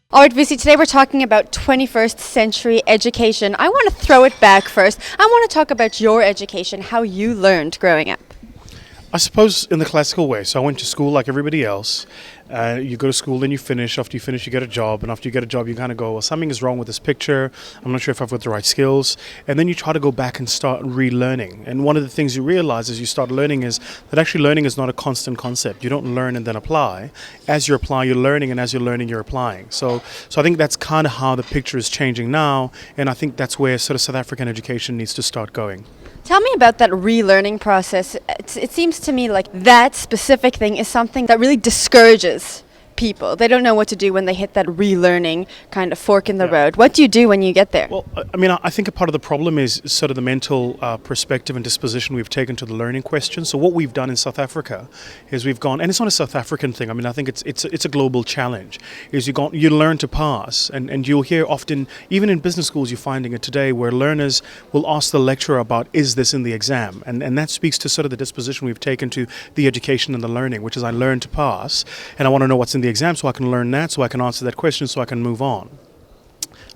All right, Vusi, today we're talking about 21st century education. I want to throw it back first. I want to talk about your education, how you learned growing up. I suppose in the classical way. So I went to school like everybody else. You go to school, then you finish. After you finish, you get a job. And after you get a job, you kind of go, well, something is wrong with this picture. I'm not sure if I've got the right skills. And then you try to go back and start relearning. And one of the things you realize as you start learning is that actually learning is not a constant concept. You don't learn and then apply. As you apply, you're learning. And as you're learning, you're applying. So I think that's kind of how the picture is changing now. And I think that's where sort of South African education needs to start going. Tell me about that relearning process. It seems to me like that specific thing is something that really discourages people. They don't know what to do when they hit that relearning kind of fork in the road. What do you do when you get there? Well, I think a part of the problem is sort of the mental perspective and disposition we've taken to the learning question. So what we've done in South Africa is we've gone, and it's not a South African thing. I think it's a global challenge. Is you learn to pass, and you'll hear often, even in business schools, you're finding it today, where learners will ask the lecturer about, is this in the exam? And that speaks to sort of the disposition we've taken to the education and the learning, which is I learn to pass, and I want to know what's in the exam so I can learn that, so I can answer that question, so I can move on.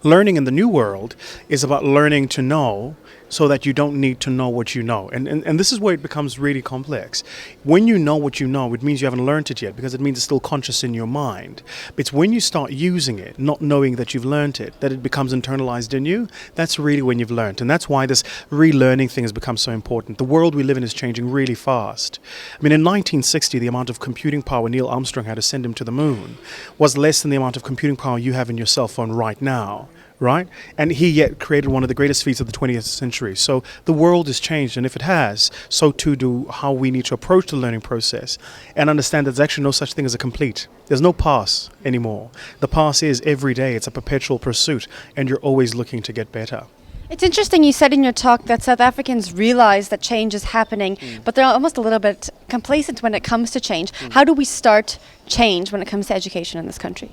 Learning in the new world is about learning to know so that you don't need to know what you know. And this is where it becomes really complex. When you know what you know, it means you haven't learned it yet, because it means it's still conscious in your mind. But it's when you start using it, not knowing that you've learned it, that it becomes internalized in you. That's really when you've learned. And that's why this relearning thing has become so important. The world we live in is changing really fast. In 1960, the amount of computing power Neil Armstrong had to send him to the moon was less than the amount of computing power you have in your cell phone right now. Right? And he yet created one of the greatest feats of the 20th century. So the world has changed, and if it has, so too do how we need to approach the learning process and understand that there's actually no such thing as a complete. There's no pass anymore. The pass is every day. It's a perpetual pursuit, and you're always looking to get better. It's interesting you said in your talk that South Africans realize that change is happening, but they're almost a little bit complacent when it comes to change. How do we start change when it comes to education in this country?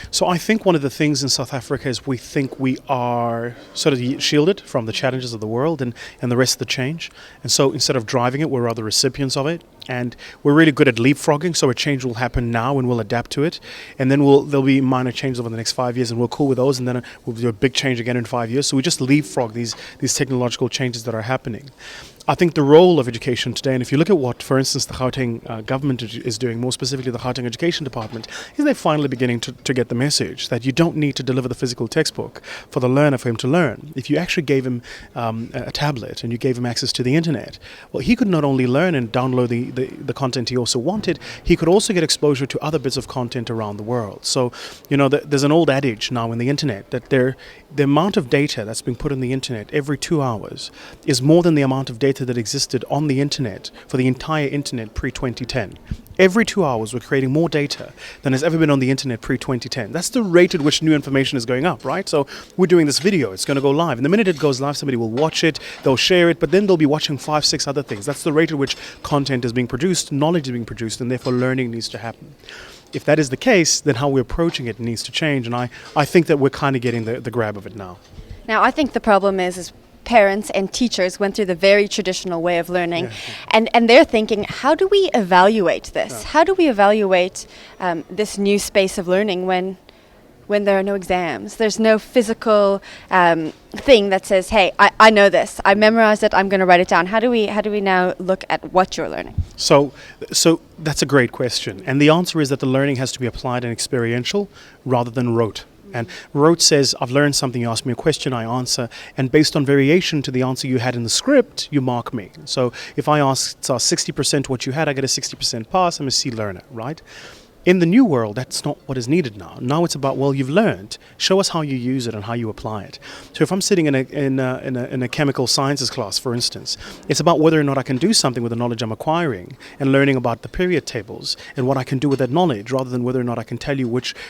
So I think one of the things in South Africa is we think we are sort of shielded from the challenges of the world and the rest of the change. And so instead of driving it, we're rather recipients of it. And we're really good at leapfrogging, so a change will happen now and we'll adapt to it. And then there'll be minor changes over the next 5 years, and we're cool with those, and then we'll do a big change again in 5 years. So we just leapfrog these technological changes that are happening. I think the role of education today, and if you look at what, for instance, the Gauteng government is doing, more specifically the Gauteng Education Department, is they're finally beginning to get the message that you don't need to deliver the physical textbook for the learner for him to learn. If you actually gave him a tablet and you gave him access to the internet, well, he could not only learn and download the content he also wanted, he could also get exposure to other bits of content around the world. So, there's an old adage now in the internet that the amount of data that's being put on the internet every 2 hours is more than the amount of data that existed on the internet for the entire internet pre-2010. Every 2 hours, we're creating more data than has ever been on the internet pre-2010. That's the rate at which new information is going up, right? So we're doing this video, it's going to go live. And the minute it goes live, somebody will watch it, they'll share it, but then they'll be watching 5, 6 other things. That's the rate at which content is being produced, knowledge is being produced, and therefore learning needs to happen. If that is the case, then how we're approaching it needs to change. And I think that we're kind of getting the grab of it now. Now, I think the problem is parents and teachers went through the very traditional way of learning, and they're thinking, how do we evaluate this? How do we evaluate this new space of learning when there are no exams? There's no physical thing that says, hey, I know this, I memorized it, I'm going to write it down. How do we now look at what you're learning? So that's a great question, and the answer is that the learning has to be applied and experiential rather than rote. And rote says, I've learned something, you ask me a question, I answer, and based on variation to the answer you had in the script, you mark me. So if I ask 60% what you had, I get a 60% pass, I'm a C learner, right? In the new world, that's not what is needed now. Now it's about, well, you've learned. Show us how you use it and how you apply it. So if I'm sitting in a chemical sciences class, for instance, it's about whether or not I can do something with the knowledge I'm acquiring and learning about the period tables and what I can do with that knowledge, rather than whether or not I can tell you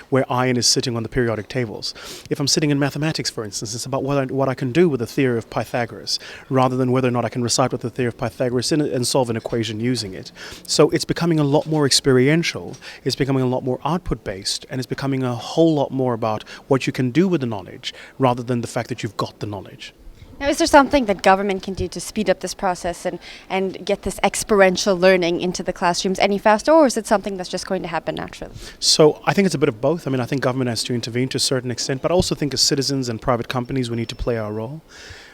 where iron is sitting on the periodic tables. If I'm sitting in mathematics, for instance, it's about what I can do with the theory of Pythagoras, rather than whether or not I can recite what the theory of Pythagoras is and solve an equation using it. So it's becoming a lot more experiential. It's becoming a lot more output-based, and it's becoming a whole lot more about what you can do with the knowledge rather than the fact that you've got the knowledge. Now, is there something that government can do to speed up this process and get this experiential learning into the classrooms any faster, or is it something that's just going to happen naturally? So I think it's a bit of both. I mean, I think government has to intervene to a certain extent, but I also think as citizens and private companies, we need to play our role.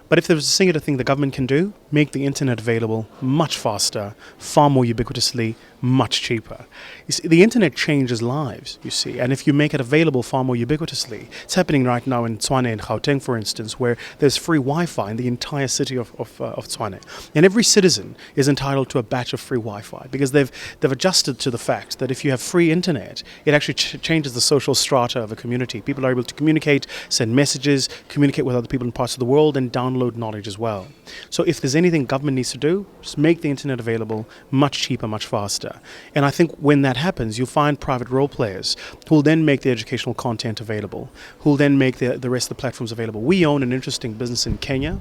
But if there's a singular thing the government can do, make the internet available much faster, far more ubiquitously, much cheaper. You see, the internet changes lives, you see, and if you make it available far more ubiquitously, it's happening right now in Tshwane and Gauteng, for instance, where there's free Wi-Fi in the entire city of Tshwane. And every citizen is entitled to a batch of free Wi-Fi because they've adjusted to the fact that if you have free internet, it actually changes the social strata of a community. People are able to communicate, send messages, communicate with other people in parts of the world, and download knowledge as well. So if there's anything government needs to do, just make the internet available much cheaper, much faster. And I think when that happens, you'll find private role players who will then make the educational content available, who will then make the rest of the platforms available. We own an interesting business in Kenya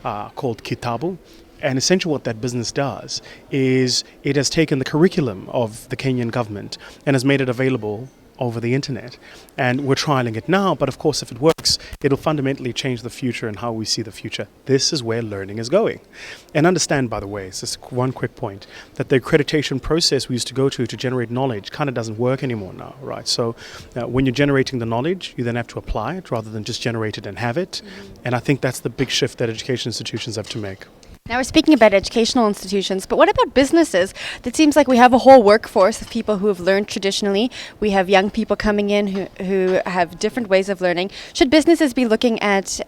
called Kitabu. And essentially what that business does is it has taken the curriculum of the Kenyan government and has made it available over the internet. And we're trialing it now, but of course if it works, it'll fundamentally change the future and how we see the future. This is where learning is going. And understand, by the way, it's just one quick point, that the accreditation process we used to go to generate knowledge kind of doesn't work anymore now, right? So when you're generating the knowledge, you then have to apply it rather than just generate it and have it. And I think that's the big shift that education institutions have to make. Now we're speaking about educational institutions, but what about businesses? It seems like we have a whole workforce of people who have learned traditionally. We have young people coming in who have different ways of learning. Should businesses be looking at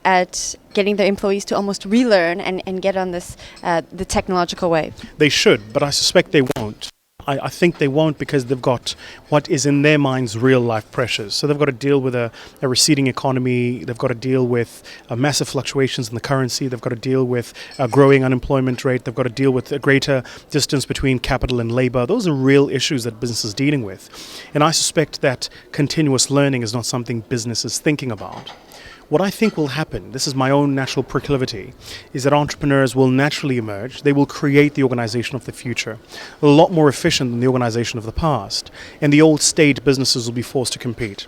getting their employees to almost relearn and get on this the technological wave? They should, but I suspect they won't. I think they won't because they've got what is in their minds real life pressures. So they've got to deal with a receding economy. They've got to deal with massive fluctuations in the currency. They've got to deal with a growing unemployment rate. They've got to deal with a greater distance between capital and labor. Those are real issues that business is dealing with. And I suspect that continuous learning is not something business is thinking about. What I think will happen, this is my own natural proclivity, is that entrepreneurs will naturally emerge. They will create the organization of the future, a lot more efficient than the organization of the past. And the old state businesses will be forced to compete.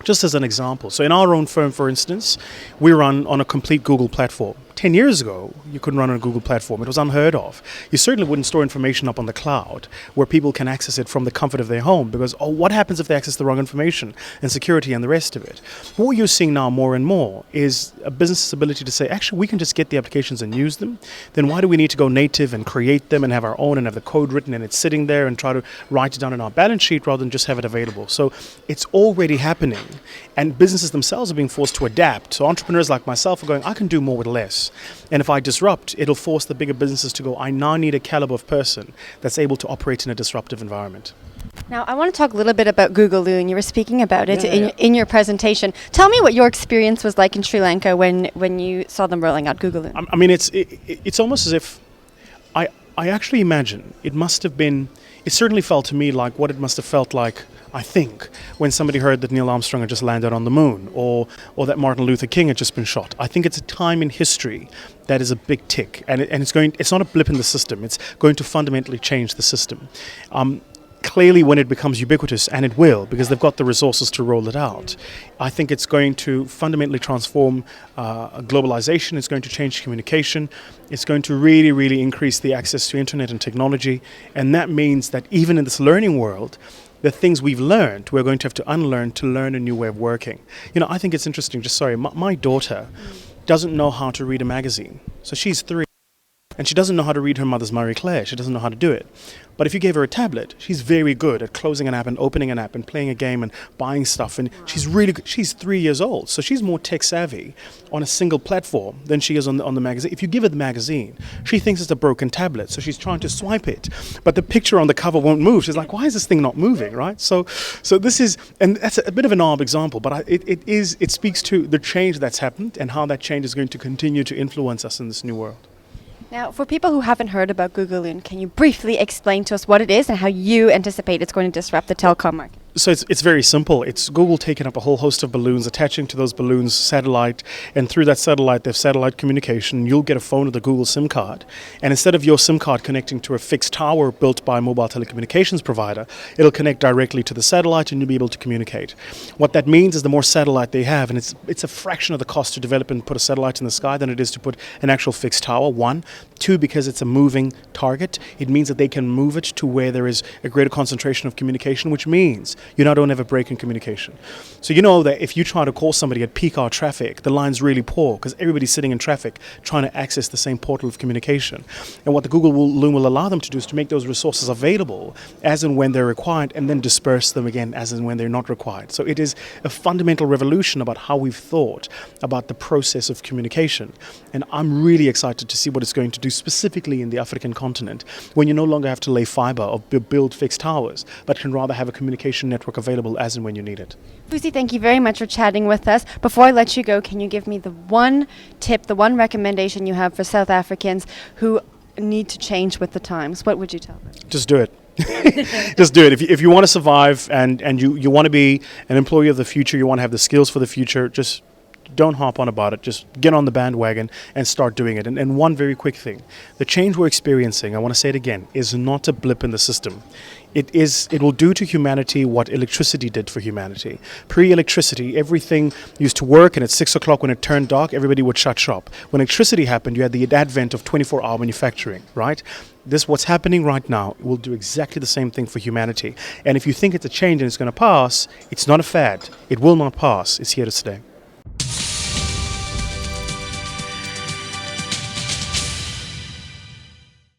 Just as an example, so in our own firm, for instance, we run on a complete Google platform. 10 years ago, you couldn't run on a Google platform. It was unheard of. You certainly wouldn't store information up on the cloud where people can access it from the comfort of their home because, what happens if they access the wrong information and security and the rest of it? What you're seeing now more and more is a business's ability to say, actually, we can just get the applications and use them. Then why do we need to go native and create them and have our own and have the code written and it's sitting there and try to write it down in our balance sheet rather than just have it available? So it's already happening. And businesses themselves are being forced to adapt. So entrepreneurs like myself are going, I can do more with less. And if I disrupt, it'll force the bigger businesses to go, I now need a caliber of person that's able to operate in a disruptive environment. Now, I want to talk a little bit about Googaloo, and you were speaking about it in your presentation. Tell me what your experience was like in Sri Lanka when you saw them rolling out Googaloo. I mean, it's almost as if I actually imagine it must have been, it certainly felt to me like what it must have felt like, I think, when somebody heard that Neil Armstrong had just landed on the moon or that Martin Luther King had just been shot. I think it's a time in history that is a big tick, and it's not a blip in the system. It's going to fundamentally change the system. Clearly, when it becomes ubiquitous, and it will, because they've got the resources to roll it out, I think it's going to fundamentally transform globalization. It's going to change communication. It's going to really, really increase the access to internet and technology. And that means that even in this learning world, the things we've learned, we're going to have to unlearn to learn a new way of working. You know, I think it's interesting, my daughter doesn't know how to read a magazine. So she's 3. And she doesn't know how to read her mother's Marie Claire. She doesn't know how to do it. But if you gave her a tablet, she's very good at closing an app and opening an app and playing a game and buying stuff. And she's really good. She's 3 years old. So she's more tech savvy on a single platform than she is on the magazine. If you give her the magazine, she thinks it's a broken tablet. So she's trying to swipe it. But the picture on the cover won't move. She's like, why is this thing not moving, right? So this is, and that's a bit of an odd example, but it speaks to the change that's happened and how that change is going to continue to influence us in this new world. Now, for people who haven't heard about Googaloo, can you briefly explain to us what it is and how you anticipate it's going to disrupt the telecom market? So it's very simple. It's Google taking up a whole host of balloons, attaching to those balloons satellite, and through that satellite, they have satellite communication. You'll get a phone with a Google SIM card, and instead of your SIM card connecting to a fixed tower built by a mobile telecommunications provider, it'll connect directly to the satellite, and you'll be able to communicate. What that means is the more satellite they have, and it's a fraction of the cost to develop and put a satellite in the sky than it is to put an actual fixed tower. One, two, because it's a moving target, it means that they can move it to where there is a greater concentration of communication, which means you not don't have a break in communication. So you know that if you try to call somebody at peak hour traffic, the line's really poor because everybody's sitting in traffic trying to access the same portal of communication. And what the Google Loom will allow them to do is to make those resources available as and when they're required, and then disperse them again as and when they're not required. So it is a fundamental revolution about how we've thought about the process of communication. And I'm really excited to see what it's going to do specifically in the African continent, when you no longer have to lay fiber or build fixed towers, but can rather have a communication network available as and when you need it. Vusi, thank you very much for chatting with us. Before I let you go, can you give me the one tip, the one recommendation you have for South Africans who need to change with the times? What would you tell them? Just do it. Just do it. If you want to survive and you want to be an employee of the future, you want to have the skills for the future, just don't hop on about it. Just get on the bandwagon and start doing it. And one very quick thing. The change we're experiencing, I want to say it again, is not a blip in the system. It will do to humanity what electricity did for humanity. Pre-electricity, everything used to work, and at 6 o'clock when it turned dark, everybody would shut shop. When electricity happened, you had the advent of 24-hour manufacturing, right? What's happening right now will do exactly the same thing for humanity. And if you think it's a change and it's going to pass, it's not a fad. It will not pass. It's here to stay.